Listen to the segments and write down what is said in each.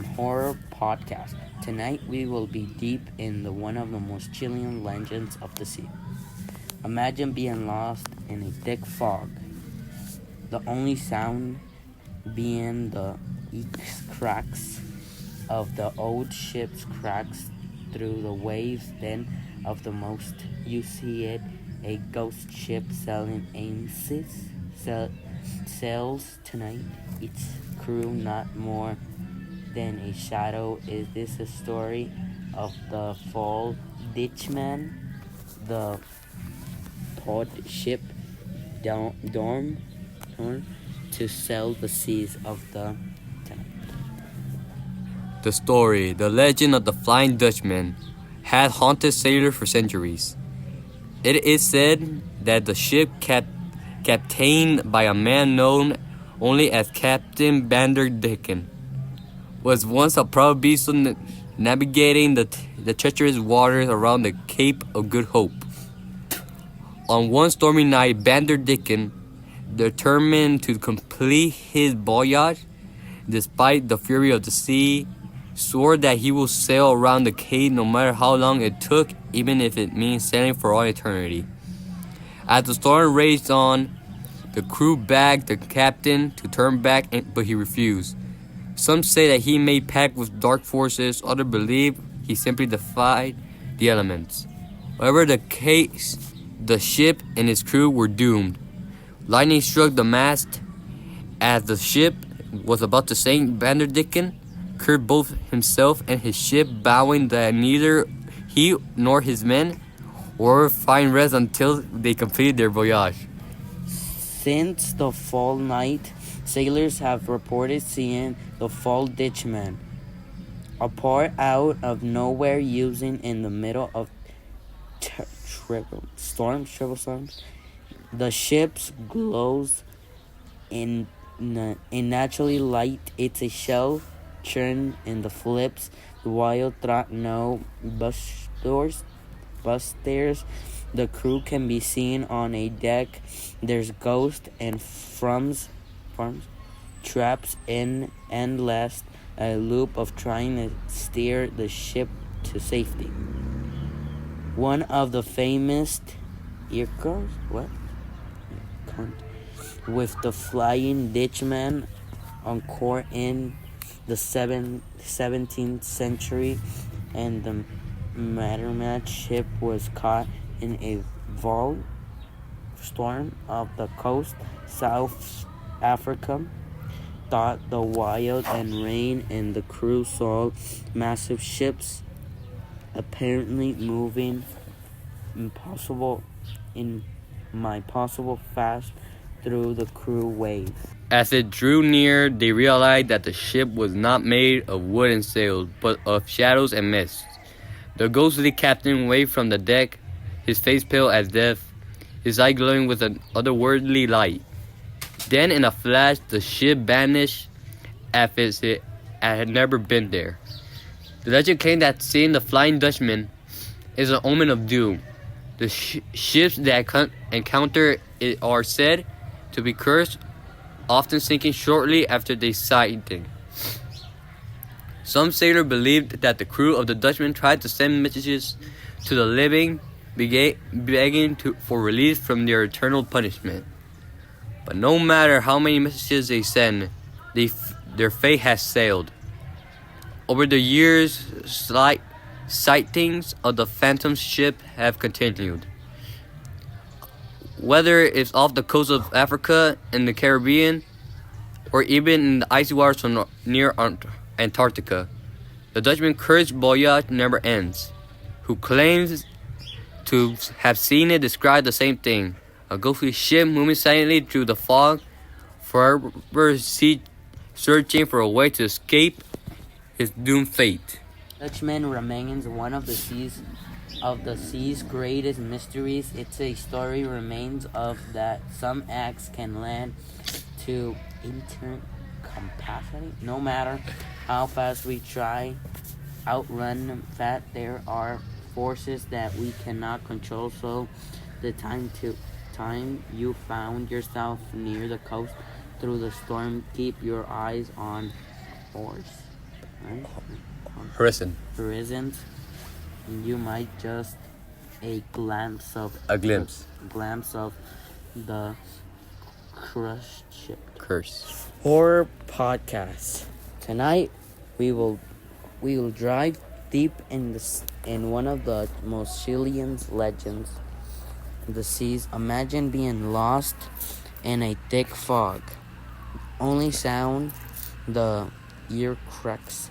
horror podcast. Tonight we will be deep in one of the most chilling legends of the sea. Imagine being lost in a thick fog, the only sound being the cracks of the old ship's cracks through the waves. Then, of the most, you see it, a ghost ship sailing sails tonight. Its crew not more than a shadow. Is this a story of the fall Dutchman, the pod ship dorm to sail the seas of the The story, the legend of the Flying Dutchman, had haunted sailors for centuries. It is said that the ship, captained by a man known only as Captain Vanderdecken, was once a proud vessel navigating the treacherous waters around the Cape of Good Hope. On one stormy night, Vanderdecken, determined to complete his voyage, despite the fury of the sea, swore that he will sail around the Cape no matter how long it took, even if it means sailing for all eternity. As the storm raged on, the crew begged the captain to turn back, but he refused. Some say that he made pact with dark forces, others believe he simply defied the elements. Whatever the case, the ship and its crew were doomed. Lightning struck the mast as the ship was about to sink. Vanderdecken curbed both himself and his ship, vowing that neither he nor his men would find rest until they completed their voyage. Since the fall night, sailors have reported seeing the fall Dutchman appear out of nowhere, using in the middle of triple storms. The ship's glows in naturally light. It's a shell churn in the flips, while no busters. The crew can be seen on a deck. There's ghosts and farms traps in endless a loop of trying to steer the ship to safety. One of the famous with the Flying Dutchman encore in the 17th century, and the Mattermatch ship was caught in a violent storm off the coast South Africa. Thought the wild and rain, and the crew saw massive ships apparently moving impossible fast through the crew waves. As it drew near, they realized that the ship was not made of wood and sails, but of shadows and mists. The ghostly captain waved from the deck, his face pale as death, his eye glowing with an otherworldly light. Then, in a flash, the ship vanished as if it had never been there. The legend claimed that seeing the Flying Dutchman is an omen of doom. The ships that encounter it are said to be cursed, often sinking shortly after they sighting. Some sailors believed that the crew of the Dutchman tried to send messages to the living, begging for release from their eternal punishment. But no matter how many messages they send, their fate has sailed. Over the years, slight sightings of the phantom ship have continued. Whether it's off the coast of Africa, in the Caribbean, or even in the icy waters near Antarctica, the Dutchman's cursed voyage never ends. Who claims to have seen it describe the same thing: a ghostly ship moving silently through the fog, forever searching for a way to escape his doomed fate. Dutchman remains one of the sea's greatest mysteries. It's a story remains of that some acts can land to incapacity. No matter how fast we try outrun that, there are forces that we cannot control. So the time you found yourself near the coast through the storm, keep your eyes on oars. right? Horizon. Horizons, and you might just a glimpse of the crushed ship. Curse. Horror podcast. Tonight we will drive deep in one of the most Chilean legends, the seas. Imagine being lost in a thick fog. Only sound the ear cracks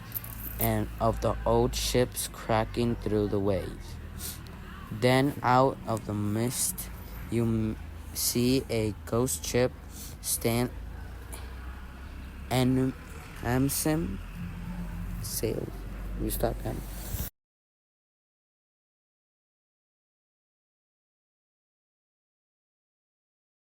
and of the old ships cracking through the waves. Then out of the mist you see a ghost ship stand and Amsim sail. You stop him.